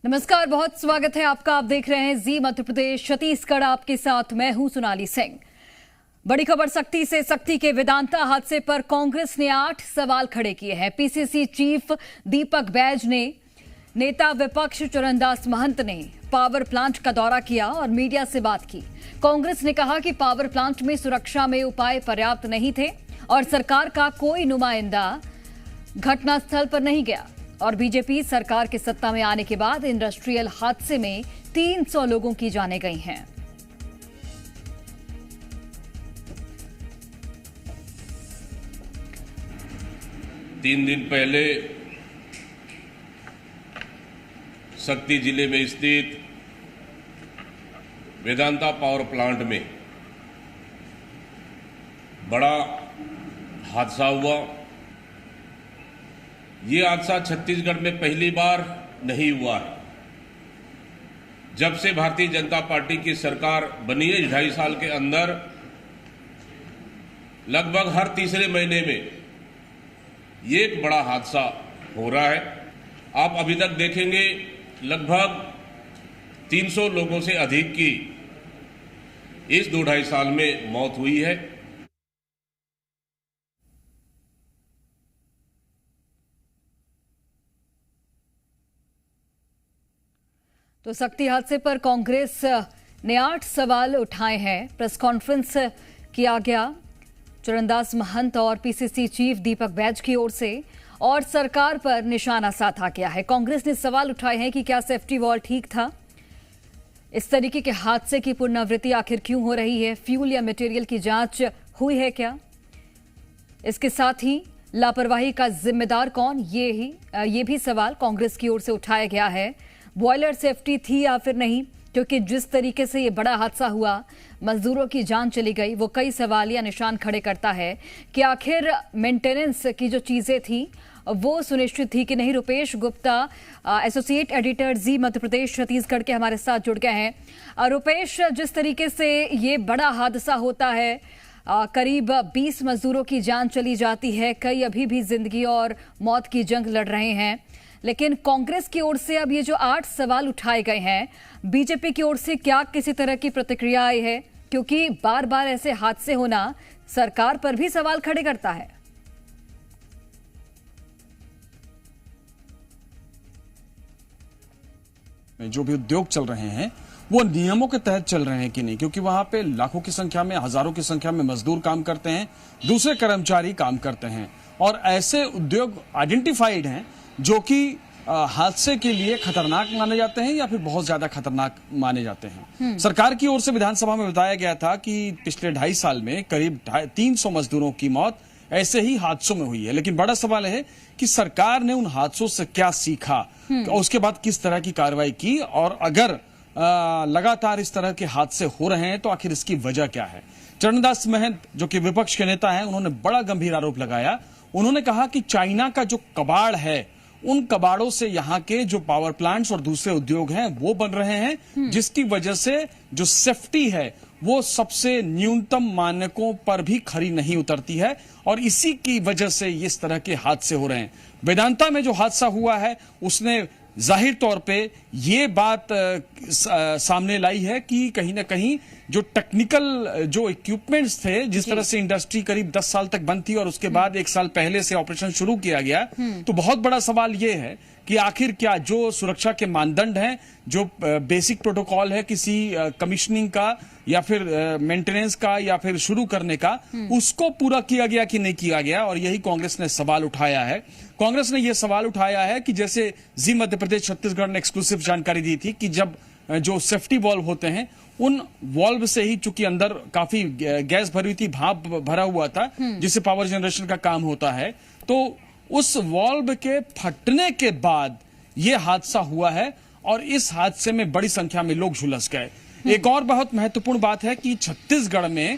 नमस्कार, बहुत स्वागत है आपका। आप देख रहे हैं जी मध्य प्रदेश छत्तीसगढ़। आपके साथ मैं हूं सोनाली सिंह। बड़ी खबर सख्ती के वेदांता हादसे पर कांग्रेस ने 8 सवाल खड़े किए हैं। पीसीसी चीफ दीपक बैज ने, नेता विपक्ष चरणदास महंत ने पावर प्लांट का दौरा किया और मीडिया से बात की। कांग्रेस ने कहा कि पावर प्लांट में सुरक्षा में उपाय पर्याप्त नहीं थे और सरकार का कोई नुमाइंदा घटनास्थल पर नहीं गया। और बीजेपी सरकार के सत्ता में आने के बाद इंडस्ट्रियल हादसे में 300 लोगों की जानें गई हैं। तीन दिन पहले सक्ती जिले में स्थित वेदांता पावर प्लांट में बड़ा हादसा हुआ। ये हादसा छत्तीसगढ़ में पहली बार नहीं हुआ है। जब से भारतीय जनता पार्टी की सरकार बनी है, 2.5 साल के अंदर लगभग हर तीसरे महीने में ये एक बड़ा हादसा हो रहा है। आप अभी तक देखेंगे लगभग 300 लोगों से अधिक की इस 2.5 साल में मौत हुई है। तो सक्ती हादसे पर कांग्रेस ने 8 सवाल उठाए हैं। प्रेस कॉन्फ्रेंस किया गया चरणदास महंत और पीसीसी चीफ दीपक बैज की ओर से, और सरकार पर निशाना साधा गया है। कांग्रेस ने सवाल उठाए हैं कि क्या सेफ्टी वॉल ठीक था, इस तरीके के हादसे की पुनरावृत्ति आखिर क्यों हो रही है, फ्यूल या मटेरियल की जांच हुई है क्या, इसके साथ ही लापरवाही का जिम्मेदार कौन, ये भी सवाल कांग्रेस की ओर से उठाया गया है। बॉयलर सेफ्टी थी या फिर नहीं, क्योंकि जिस तरीके से ये बड़ा हादसा हुआ, मजदूरों की जान चली गई, वो कई सवालिया निशान खड़े करता है कि आखिर मेंटेनेंस की जो चीजें थी वो सुनिश्चित थी कि नहीं। रुपेश गुप्ता, एसोसिएट एडिटर जी मध्य प्रदेश छत्तीसगढ़ के, हमारे साथ जुड़ गए हैं। रुपेश, जिस तरीके से ये बड़ा हादसा होता है, करीब 20 मजदूरों की जान चली जाती है, कई अभी भी जिंदगी और मौत की जंग लड़ रहे हैं, लेकिन कांग्रेस की ओर से अब ये जो 8 सवाल उठाए गए हैं, बीजेपी की ओर से क्या किसी तरह की प्रतिक्रिया आई है? क्योंकि बार बार ऐसे हादसे होना सरकार पर भी सवाल खड़े करता है। जो भी उद्योग चल रहे हैं वो नियमों के तहत चल रहे हैं कि नहीं, क्योंकि वहां पे लाखों की संख्या में, हजारों की संख्या में मजदूर काम करते हैं, दूसरे कर्मचारी काम करते हैं, और ऐसे उद्योग आइडेंटिफाइड हैं जो कि हादसे के लिए खतरनाक माने जाते हैं या फिर बहुत ज्यादा खतरनाक माने जाते हैं। सरकार की ओर से विधानसभा में बताया गया था कि पिछले 2.5 साल में करीब 300 मजदूरों की मौत ऐसे ही हादसों में हुई है। लेकिन बड़ा सवाल है कि सरकार ने उन हादसों से क्या सीखा, उसके बाद किस तरह की कार्रवाई की, और अगर लगातार इस तरह के हादसे हो रहे हैं तो आखिर इसकी वजह क्या है। चरणदास महंत, जो कि विपक्ष के नेता हैं, उन्होंने बड़ा गंभीर आरोप लगाया। उन्होंने कहा कि चाइना का जो कबाड़ है, उन कबाड़ों से यहाँ के जो पावर प्लांट्स और दूसरे उद्योग हैं वो बन रहे हैं, जिसकी वजह से जो सेफ्टी है वो सबसे न्यूनतम मानकों पर भी खरी नहीं उतरती है, और इसी की वजह से इस तरह के हादसे हो रहे हैं। वेदांता में जो हादसा हुआ है उसने जाहिर तौर पे ये बात सामने लाई है कि कहीं ना कहीं जो टेक्निकल जो इक्विपमेंट्स थे, जिस तरह से इंडस्ट्री करीब 10 साल तक बंद थी और उसके बाद 1 साल पहले से ऑपरेशन शुरू किया गया, तो बहुत बड़ा सवाल ये है कि आखिर क्या जो सुरक्षा के मानदंड हैं, जो बेसिक प्रोटोकॉल है किसी कमीशनिंग का या फिर मेंटेनेंस का या फिर शुरू करने का, उसको पूरा किया गया कि नहीं किया गया। और यही कांग्रेस ने सवाल उठाया है। कांग्रेस ने यह सवाल उठाया है कि जैसे जी मध्य प्रदेश छत्तीसगढ़ ने एक्सक्लूसिव जानकारी दी थी कि जब जो सेफ्टी वॉल्व होते हैं, उन वॉल्व से ही, चूंकि अंदर काफी गैस भरी हुई थी, भाप भरा हुआ था, जिससे पावर जनरेशन का काम होता है, तो उस वॉल्व के फटने के बाद यह हादसा हुआ है और इस हादसे में बड़ी संख्या में लोग झुलस गए। एक और बहुत महत्वपूर्ण बात है कि छत्तीसगढ़ में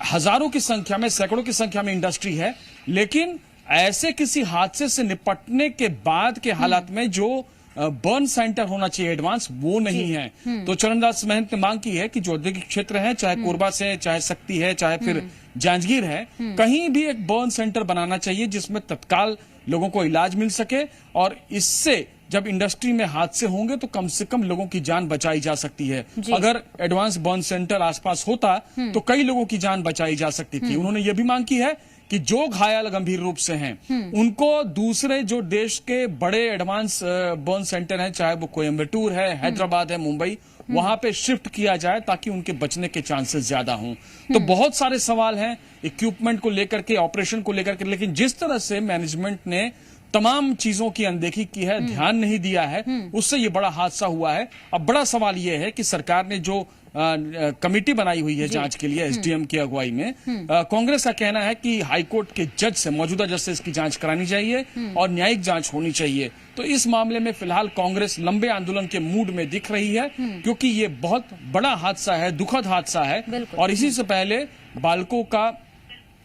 हजारों की संख्या में, सैकड़ों की संख्या में इंडस्ट्री है, लेकिन ऐसे किसी हादसे से निपटने के बाद के हालात में जो बर्न सेंटर होना चाहिए एडवांस, वो नहीं है। तो चरणदास महंत ने मांग की है कि जो औद्योगिक क्षेत्र है, चाहे कोरबा से, चाहे सक्ती है, चाहे फिर जांजगीर है, कहीं भी एक बर्न सेंटर बनाना चाहिए जिसमें तत्काल लोगों को इलाज मिल सके और इससे जब इंडस्ट्री में हादसे होंगे तो कम से कम लोगों की जान बचाई जा सकती है। अगर एडवांस बर्न सेंटर आसपास होता तो कई लोगों की जान बचाई जा सकती थी। उन्होंने ये भी मांग की है कि जो घायल गंभीर रूप से हैं उनको दूसरे जो देश के बड़े एडवांस बर्न सेंटर हैं, चाहे वो कोयम्बटूर है, हैदराबाद है, मुंबई, वहां पे शिफ्ट किया जाए ताकि उनके बचने के चांसेस ज्यादा हों। तो बहुत सारे सवाल हैं इक्विपमेंट को लेकर के, ऑपरेशन को लेकर के, लेकिन जिस तरह से मैनेजमेंट ने तमाम चीजों की अनदेखी की है, ध्यान नहीं दिया है, उससे ये बड़ा हादसा हुआ है। अब बड़ा सवाल ये है कि सरकार ने जो कमेटी बनाई हुई है जांच के लिए एसडीएम की अगुवाई में, कांग्रेस का कहना है कि हाईकोर्ट के जज से, मौजूदा जज से इसकी जांच करानी चाहिए और न्यायिक जांच होनी चाहिए। तो इस मामले में फिलहाल कांग्रेस लंबे आंदोलन के मूड में दिख रही है, क्योंकि ये बहुत बड़ा हादसा है, दुखद हादसा है। और इसी से पहले बाल्को का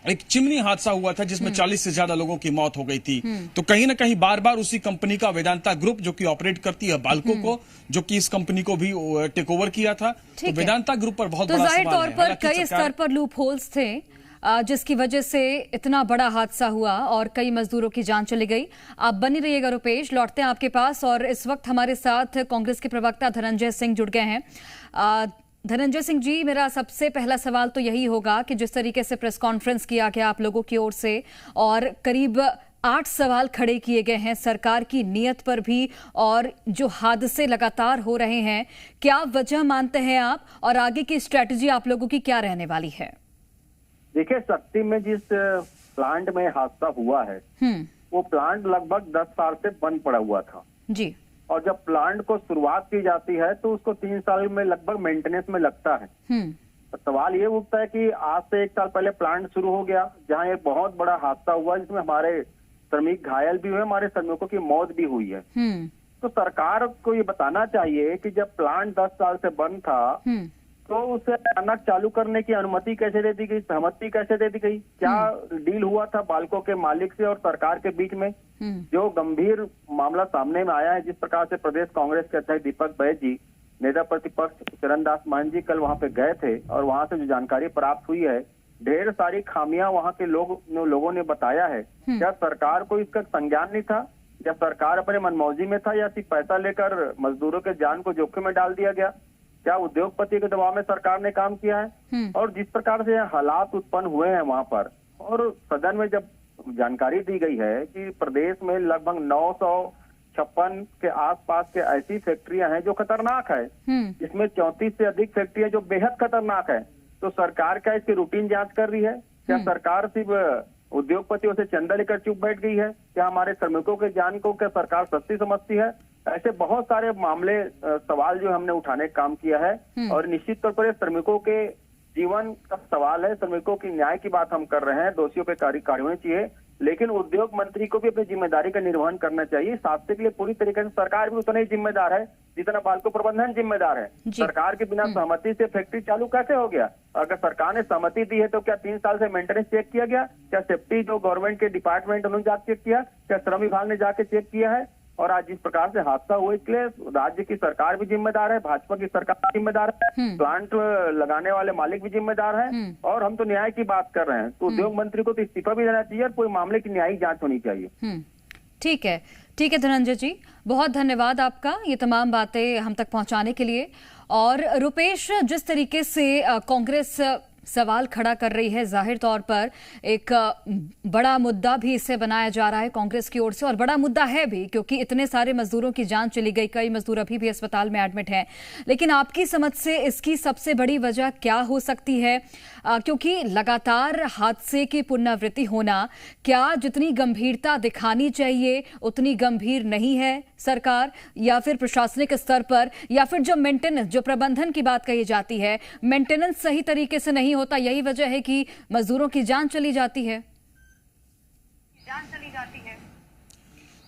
एक चिमनी हादसा हुआ था जिसमें 40 से ज्यादा लोगों की मौत हो गई थी। तो कहीं ना कहीं बार बार उसी कंपनी का वेदांता ग्रुप, जो कि ऑपरेट करती है बाल्को को, जो कि इस कंपनी को भी टेक ओवर किया था, तो वेदांता ग्रुप पर बहुत बड़ा जाहिर सवाल तौर है। पर कई स्तर पर लूप होल्स थे जिसकी वजह से इतना बड़ा हादसा हुआ और कई मजदूरों की जान चली गई। आप बनी रहिएगा रुपेश, लौटते हैं आपके पास। और इस वक्त हमारे साथ कांग्रेस के प्रवक्ता धनंजय सिंह जुड़ गए हैं। धनंजय सिंह जी, मेरा सबसे पहला सवाल तो यही होगा कि जिस तरीके से प्रेस कॉन्फ्रेंस किया गया आप लोगों की ओर से और करीब 8 सवाल खड़े किए गए हैं सरकार की नीयत पर भी, और जो हादसे लगातार हो रहे हैं, क्या वजह मानते हैं आप और आगे की स्ट्रेटजी आप लोगों की क्या रहने वाली है? देखिए, शक्ति में जिस प्लांट में हादसा हुआ है वो प्लांट लगभग 10 साल से बंद पड़ा हुआ था जी। और जब प्लांट को शुरुआत की जाती है तो उसको 3 साल में लगभग मेंटेनेंस में लगता है। तो सवाल ये उठता है कि आज से 1 साल पहले प्लांट शुरू हो गया जहां एक बहुत बड़ा हादसा हुआ जिसमें हमारे श्रमिक घायल भी हुए, हमारे श्रमिकों की मौत भी हुई है। तो सरकार को ये बताना चाहिए कि जब प्लांट 10 साल से बंद था तो उसे अचानक चालू करने की अनुमति कैसे दे दी गई, सहमति कैसे दे दी गई, क्या डील हुआ था बाल्को के मालिक से और सरकार के बीच में? जो गंभीर मामला सामने में आया है, जिस प्रकार से प्रदेश कांग्रेस के अध्यक्ष दीपक बैज जी, नेता प्रतिपक्ष चरणदास महंत जी कल वहां पे गए थे और वहां से जो जानकारी प्राप्त हुई है, ढेर सारी खामियां वहां के लोगों ने बताया है। क्या सरकार को इसका संज्ञान नहीं था, या सरकार अपने मनमौजी में था, या सिर्फ पैसा लेकर मजदूरों के जान को जोखिम में डाल दिया गया? क्या उद्योगपति के दबाव में सरकार ने काम किया है? और जिस प्रकार से हालात उत्पन्न हुए हैं वहां पर, और सदन में जब जानकारी दी गई है कि प्रदेश में लगभग 956 के आसपास के ऐसी फैक्ट्रियां हैं जो खतरनाक है, इसमें 34 से अधिक फैक्ट्रियां जो बेहद खतरनाक है, तो सरकार क्या इसकी रूटीन जांच कर रही है? क्या सरकार सिर्फ उद्योगपतियों से चंदा लेकर चुप बैठ गई है? क्या हमारे श्रमिकों के जान को क्या सरकार सस्ती समझती है? ऐसे बहुत सारे मामले, सवाल जो हमने उठाने का काम किया है। और निश्चित तौर पर श्रमिकों के जीवन का सवाल है, श्रमिकों की न्याय की बात हम कर रहे हैं, दोषियों पे कार्रवाई होनी चाहिए, लेकिन उद्योग मंत्री को भी अपनी जिम्मेदारी का निर्वहन करना चाहिए। हादसे के लिए पूरी तरीके से सरकार भी उतना ही जिम्मेदार है जितना बाल्को प्रबंधन जिम्मेदार है। सरकार के बिना सहमति से फैक्ट्री चालू कैसे हो गया? अगर सरकार ने सहमति दी है तो क्या 3 साल से मेंटेनेंस चेक किया गया? क्या सेफ्टी जो गवर्नमेंट के डिपार्टमेंट उन्होंने जाके चेक किया? क्या श्रम विभाग ने जाके चेक किया है? और आज जिस प्रकार से हादसा हुआ, इसके लिए राज्य की सरकार भी जिम्मेदार है, भाजपा की सरकार भी जिम्मेदार है, प्लांट लगाने वाले मालिक भी जिम्मेदार हैं, और हम तो न्याय की बात कर रहे हैं। तो उद्योग मंत्री को तो इस्तीफा भी देना चाहिए और पूरे मामले की न्यायिक जांच होनी चाहिए। ठीक है धनंजय जी, बहुत धन्यवाद आपका ये तमाम बातें हम तक पहुंचाने के लिए। और रुपेश, जिस तरीके से कांग्रेस सवाल खड़ा कर रही है, जाहिर तौर पर एक बड़ा मुद्दा भी इससे बनाया जा रहा है कांग्रेस की ओर से, और बड़ा मुद्दा है भी क्योंकि इतने सारे मजदूरों की जान चली गई, कई मजदूर अभी भी अस्पताल में एडमिट हैं। लेकिन आपकी समझ से इसकी सबसे बड़ी वजह क्या हो सकती है? क्योंकि लगातार हादसे की पुनरावृत्ति होना, क्या जितनी गंभीरता दिखानी चाहिए उतनी गंभीर नहीं है सरकार, या फिर प्रशासनिक स्तर पर, या फिर जो मेंटेनेंस, जो प्रबंधन की बात कही जाती है, मेंटेनेंस सही तरीके से नहीं होता, यही वजह है कि मजदूरों की जान चली जाती है?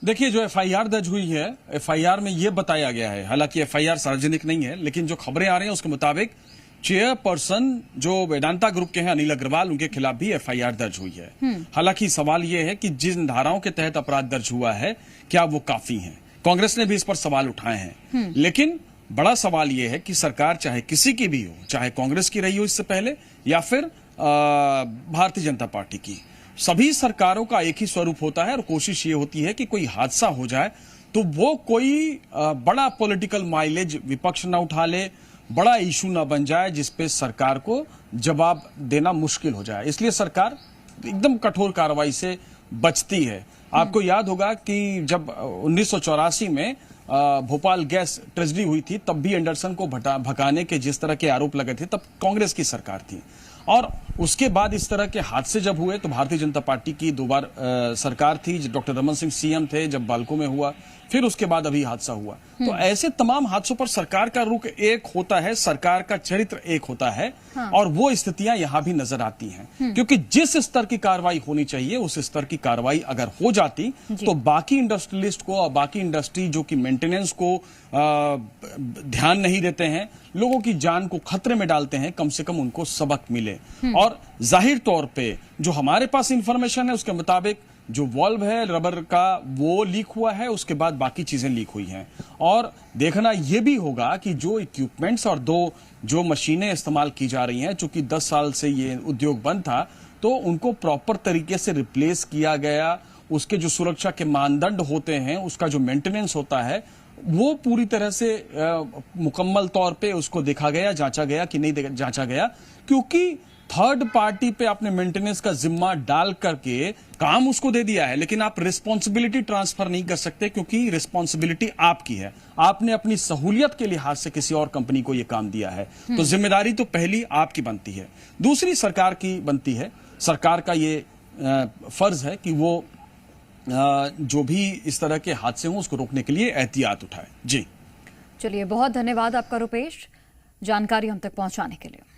देखिए, जो एफआईआर दर्ज हुई है, एफआईआर में यह बताया गया है, हालांकि एफआईआर सार्वजनिक नहीं है, लेकिन जो खबरें आ रही हैं उसके मुताबिक चेयरपर्सन जो वेदांता ग्रुप के हैं अनिल अग्रवाल, उनके खिलाफ भी एफआईआर दर्ज हुई है। हालांकि सवाल यह है कि जिन धाराओं के तहत अपराध दर्ज हुआ है क्या वो काफी हैं? कांग्रेस ने भी इस पर सवाल उठाए हैं, लेकिन बड़ा सवाल यह है कि सरकार चाहे किसी की भी हो, चाहे कांग्रेस की रही हो इससे पहले या फिर भारतीय जनता पार्टी की, सभी सरकारों का एक ही स्वरूप होता है और कोशिश ये होती है कि कोई हादसा हो जाए तो वो कोई बड़ा पॉलिटिकल माइलेज विपक्ष ना उठा ले, बड़ा इशू ना बन जाए जिसपे सरकार को जवाब देना मुश्किल हो जाए। इसलिए सरकार एकदम कठोर कार्रवाई से बचती है। आपको याद होगा कि जब 1984 में भोपाल गैस ट्रेजेडी हुई थी, तब भी एंडरसन को भगाने के जिस तरह के आरोप लगे थे, तब कांग्रेस की सरकार थी। और उसके बाद इस तरह के हादसे जब हुए तो भारतीय जनता पार्टी की 2 बार सरकार थी, डॉक्टर रमन सिंह सीएम थे जब बाल्को में हुआ, फिर उसके बाद अभी हादसा हुआ। तो ऐसे तमाम हादसों पर सरकार का रुख एक होता है, सरकार का चरित्र एक होता है। हाँ। और वो स्थितियां यहां भी नजर आती हैं, क्योंकि जिस स्तर की कार्रवाई होनी चाहिए उस स्तर की कार्रवाई अगर हो जाती तो बाकी इंडस्ट्रियलिस्ट को और बाकी इंडस्ट्री जो कि मेंटेनेंस को ध्यान नहीं देते हैं, लोगों की जान को खतरे में डालते हैं, कम से कम उनको सबक मिले। और जाहिर तौर पे जो हमारे पास इंफॉर्मेशन है उसके मुताबिक जो वॉल्व है रबर का वो लीक हुआ है, उसके बाद बाकी चीजें लीक हुई हैं। और देखना यह भी होगा कि जो इक्विपमेंट्स और जो मशीनें इस्तेमाल की जा रही हैं, चूंकि 10 साल से ये उद्योग बंद था, तो उनको प्रॉपर तरीके से रिप्लेस किया गया, उसके जो सुरक्षा के मानदंड होते हैं, उसका जो मेंटेनेंस होता है, वो पूरी तरह से मुकम्मल तौर पे उसको देखा गया, जांचा गया कि नहीं जांचा गया, क्योंकि थर्ड पार्टी पे आपने मेंटेनेंस का जिम्मा डाल करके काम उसको दे दिया है, लेकिन आप रिस्पॉन्सिबिलिटी ट्रांसफर नहीं कर सकते, क्योंकि रिस्पॉन्सिबिलिटी आपकी है। आपने अपनी सहूलियत के लिहाज से किसी और कंपनी को यह काम दिया है, तो जिम्मेदारी तो पहली आपकी बनती है, दूसरी सरकार की बनती है। सरकार का ये फर्ज है कि वो जो भी इस तरह के हादसे हों उसको रोकने के लिए एहतियात उठाए। जी चलिए, बहुत धन्यवाद आपका रुपेश, जानकारी हम तक पहुंचाने के लिए।